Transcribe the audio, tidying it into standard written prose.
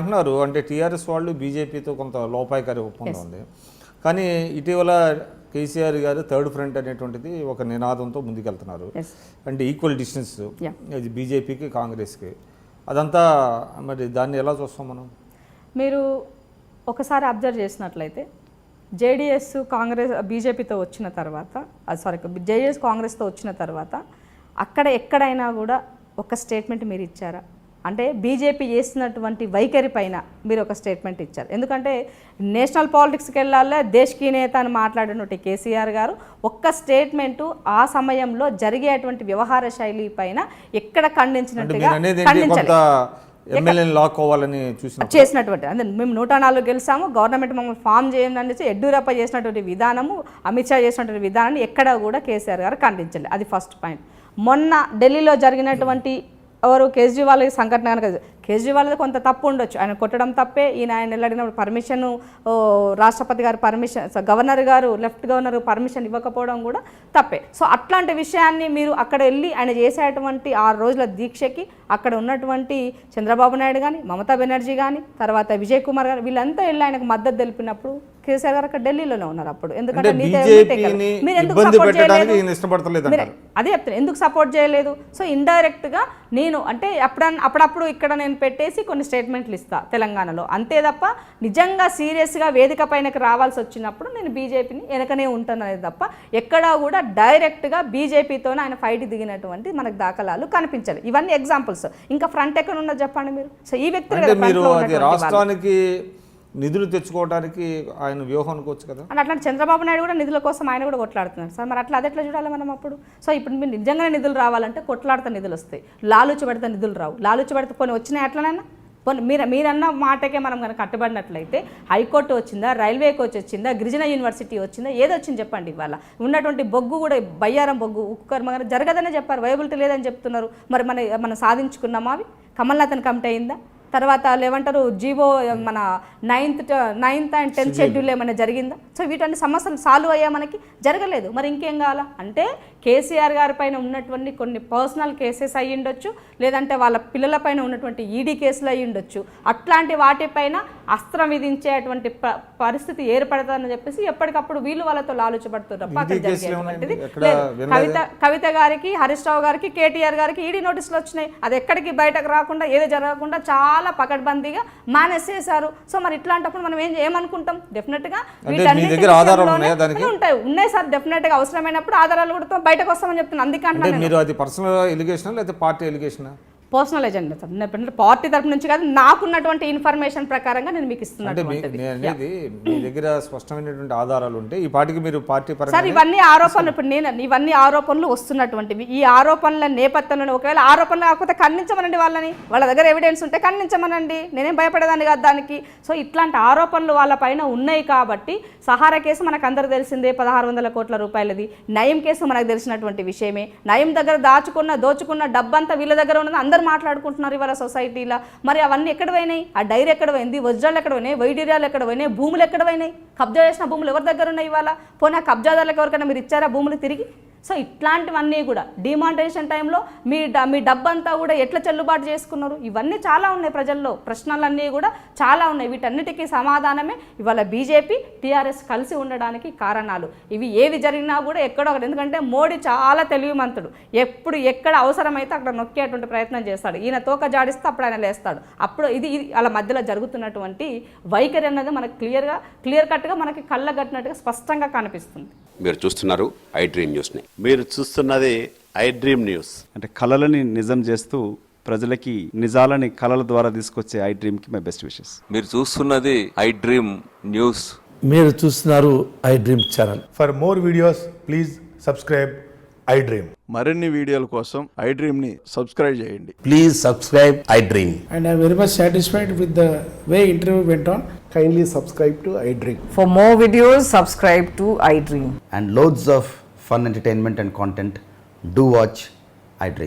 అంటున్నారు, అంటే టీఆర్ఎస్ వాళ్ళు బీజేపీతో కొంత లోపాయకారి ఒప్పందం ఉంది, కానీ ఇటీవల కేసీఆర్ గారు థర్డ్ ఫ్రంట్ అనేటువంటిది ఒక నినాదంతో ముందుకెళ్తున్నారు. అంటే ఈక్వల్ డిస్టెన్స్ ఇది బీజేపీకి కాంగ్రెస్కి, అదంతా మరి దాన్ని ఎలా చూస్తాం మనం? మీరు ఒకసారి అబ్జర్వ్ చేసినట్లయితే జేడీఎస్ కాంగ్రెస్ బీజేపీతో వచ్చిన తర్వాత, జేడీఎస్ కాంగ్రెస్తో వచ్చిన తర్వాత అక్కడ ఎక్కడైనా కూడా ఒక స్టేట్మెంట్ మీరు ఇచ్చారా? అంటే బీజేపీ చేసినటువంటి వైఖరి పైన మీరు ఒక స్టేట్మెంట్ ఇచ్చారు. ఎందుకంటే నేషనల్ పాలిటిక్స్కి వెళ్ళాలే దేశ్కి నేత అని మాట్లాడినటువంటి కేసీఆర్ గారు ఒక్క స్టేట్మెంటు ఆ సమయంలో జరిగేటువంటి వ్యవహార శైలి పైన ఎక్కడ ఖండించినట్టుగా చేసినటువంటి, అంటే మేము 104 గెలిచాము, గవర్నమెంట్ మమ్మల్ని ఫామ్ చేయండి అనేసి యడ్యూరప్ప చేసినటువంటి విధానము, అమిత్ షా చేసినటువంటి విధానాన్ని ఎక్కడ కూడా కేసీఆర్ గారు ఖండించలేదు. అది ఫస్ట్ పాయింట్. మొన్న ఢిల్లీలో జరిగినటువంటి ఎవరు కేజ్రీవాల్ సంఘటన కనుక, కేజ్రీవాల్ కొంత తప్పు ఉండొచ్చు, ఆయన కొట్టడం తప్పే, ఆయన వెళ్ళడినప్పుడు పర్మిషన్ రాష్ట్రపతి గారు పర్మిషన్, గవర్నర్ గారు లెఫ్ట్ గవర్నర్ పర్మిషన్ ఇవ్వకపోవడం కూడా తప్పే. సో అట్లాంటి విషయాన్ని మీరు అక్కడ వెళ్ళి ఆయన చేసేటువంటి 6 రోజుల దీక్షకి అక్కడ ఉన్నటువంటి చంద్రబాబు నాయుడు కానీ, మమతా బెనర్జీ కానీ, తర్వాత విజయ్ కుమార్ గారు వీళ్ళంతా వెళ్ళి ఆయనకు మద్దతు తెలిపినప్పుడు కేసీఆర్ గారు అక్కడ ఢిల్లీలోనే ఉన్నారు. అప్పుడు ఎందుకంటే మీరు ఎందుకు సపోర్ట్ చేయలేదు? అదే చెప్తాను, ఎందుకు సపోర్ట్ చేయలేదు? సో ఇండైరెక్ట్గా నేను అంటే అప్పుడప్పుడు ఇక్కడ నేను పెట్టేసి కొన్ని స్టేట్మెంట్లు ఇస్తా తెలంగాణలో, అంతే తప్ప నిజంగా సీరియస్గా వేదిక పైనకి రావాల్సి వచ్చినప్పుడు నేను బీజేపీని వెనకనే ఉంటాను అనేది తప్ప ఎక్కడా కూడా డైరెక్ట్గా బీజేపీతోనే ఆయన ఫైట్ దిగినటువంటి మనకు దాఖలాలు కనిపించాలి. ఇవన్నీ ఎగ్జాంపుల్స్. ఇంకా ఫ్రంట్ ఎక్కడ ఉన్నది చెప్పండి మీరు? సో ఈ వ్యక్తి రాష్ట్రానికి నిధులు తెచ్చుకోవడానికి ఆయన వ్యూహం అనుకోవచ్చు కదా. అంటే అట్లాంటి చంద్రబాబు నాయుడు కూడా నిధుల కోసం ఆయన కూడా కొట్లాడుతున్నారు సార్. మరి అట్లా అది ఎట్లా చూడాలి మనం అప్పుడు? సో ఇప్పుడు మీరు నిజంగానే నిధులు రావాలంటే కొట్లాడితే నిధులు వస్తాయి, లాలూచి పెడితే నిధులు రావు. లాలూచి పెడితే కొన్ని వచ్చినాయి అట్లనైనా మీరన్న మాటకే మనం కనుక కట్టుబడినట్లయితే హైకోర్టు వచ్చిందా, రైల్వే కోచ్ వచ్చిందా, గిరిజన యూనివర్సిటీ వచ్చిందా, ఏదొచ్చింది చెప్పండి? ఇవాళ ఉన్నటువంటి బొగ్గు కూడా బయ్యారం బొగ్గు ఉక్కు కర్మ జరగదనే చెప్పారు, వైబిలిటీ లేదని చెప్తున్నారు. మరి మనం సాధించుకున్నామా? అవి కమల్నాథన్ కమిటీ అయిందా? తర్వాత ఏమంటారు జీవో మన 9th and 10th షెడ్యూల్ ఏమైనా జరిగిందా? సో వీటన్ని సమస్యలు సాల్వ్ అయ్యా? మనకి జరగలేదు. మరి ఇంకేం కావాలా? అంటే కేసీఆర్ గారి పైన ఉన్నటువంటి కొన్ని పర్సనల్ కేసెస్ అయ్యి ఉండొచ్చు, లేదంటే వాళ్ళ పిల్లల పైన ఉన్నటువంటి ఈడీ కేసులు అయ్యి ఉండొచ్చు. అట్లాంటి వాటిపైన అస్త్రం విధించేటువంటి పరిస్థితి ఏర్పడతాదని చెప్పేసి ఎప్పటికప్పుడు వీళ్ళు వాళ్ళతో లాలుచబడుతున్నారు. అక్కడ జరిగేటువంటిది లేదు. కవిత గారికి, హరీష్ రావు గారికి, కేటీఆర్ గారికి ఈడీ నోటీసులు వచ్చినాయి. అది ఎక్కడికి బయటకు రాకుండా, ఏదో జరగకుండా చాలా పకడ్బందీగా మేనేజ్ చేశారు. సో మరి ఇట్లాంటప్పుడు మనం ఏమనుకుంటాం? డెఫినెట్గా ఉన్నాయి సార్, డెఫినెట్గా అవసరమైనప్పుడు ఆధారాలు కూడా బయటకు వస్తామని చెప్తున్నాను. అందుకంటే పర్సనల్ ఎజెండా సార్, పార్టీ తరపు నుంచి కాదు, నాకున్నటువంటి ఇన్ఫర్మేషన్ ప్రకారంగా నేను మీకు ఇస్తున్నాను. సార్ ఇవన్నీ ఆరోపణలు, ఇప్పుడు ఇవన్నీ ఆరోపణలు వస్తున్నటువంటివి. ఈ ఆరోపణల నేపథ్యంలో ఒకవేళ ఆరోపణలు కాకపోతే ఖండించమనండి, వాళ్ళ దగ్గర ఎవిడెన్స్ ఉంటే ఖండించమనండి, నేనేం భయపడేదాన్ని కాదు దానికి. సో ఇట్లాంటి ఆరోపణలు వాళ్ళ పైన ఉన్నాయి కాబట్టి సహారా కేసు మనకు అందరూ తెలిసిందే, 1600 కోట్ల రూపాయలది. నయం కేసు మనకు తెలిసినటువంటి విషయమే. నయం దగ్గర దోచుకున్న డబ్బంతా వీళ్ళ దగ్గర ఉన్నది అందరూ మాట్లాడుకుంటున్నారు ఇవాళ సొసైటీలో. మరి అవన్నీ ఎక్కడ పోయినాయి? ఆ డైరీ ఎక్కడ పోయింది? వజ్రాలు ఎక్కడ పోయినాయి? వైడీరియాలు ఎక్కడ పోయినాయి? భూములు ఎక్కడ పోయినాయి? కబ్జా చేసిన భూములు ఎవరి దగ్గర ఉన్నాయి ఇవాళ? పోనీ కబ్జాదారులకు ఎవరికైనా మీరు ఇచ్చారా భూములు తిరిగి? సో ఇట్లాంటివన్నీ కూడా డిమానిటైజేషన్ టైంలో మీ డబ్బంతా కూడా ఎట్లా చెల్లుబాటు చేసుకున్నారు? ఇవన్నీ చాలా ఉన్నాయి ప్రజల్లో, ప్రశ్నలన్నీ కూడా చాలా ఉన్నాయి. వీటన్నిటికీ సమాధానమే ఇవాళ బీజేపీ టీఆర్ఎస్ కలిసి ఉండడానికి కారణాలు. ఇవి ఏవి జరిగినా కూడా ఎక్కడో ఒకటి, ఎందుకంటే మోడీ చాలా తెలివిమంతుడు, ఎప్పుడు ఎక్కడ అవసరమైతే అక్కడ నొక్కేటువంటి ప్రయత్నం చేస్తాడు. ఈయన తోక జాడిస్తే అప్పుడు ఆయన లేస్తాడు. అప్పుడు ఇది అలా మధ్యలో జరుగుతున్నటువంటి వైఖరి అన్నది మనకు క్లియర్ కట్గా మనకి కళ్ళగట్టినట్టుగా స్పష్టంగా కనిపిస్తుంది. మీరు చూస్తున్నారు ఐ డ్రీమ్ న్యూస్ని. మీరు చూస్తున్నది ఐ డ్రీమ్ న్యూస్. అంటే కళలని నిజం చేస్తూ ప్రజలకి నిజాలని కళల ద్వారా తీసుకొచ్చే ఐ డ్రీమ్ కి మై బెస్ట్ విషెస్. మీరు చూస్తున్నది ఐ డ్రీమ్ న్యూస్. మీరు చూస్తున్నారు I dream channel. For more videos please subscribe I dream. మరిన్ని వీడియోల కోసం ఐ డ్రీమ్ ని సబ్స్క్రైబ్ చేయండి. Please subscribe I dream. And I am very much satisfied with the way interview went on. Kindly subscribe to I Dream. For more videos, subscribe to I Dream. And loads of fun entertainment and content. Do watch I Dream.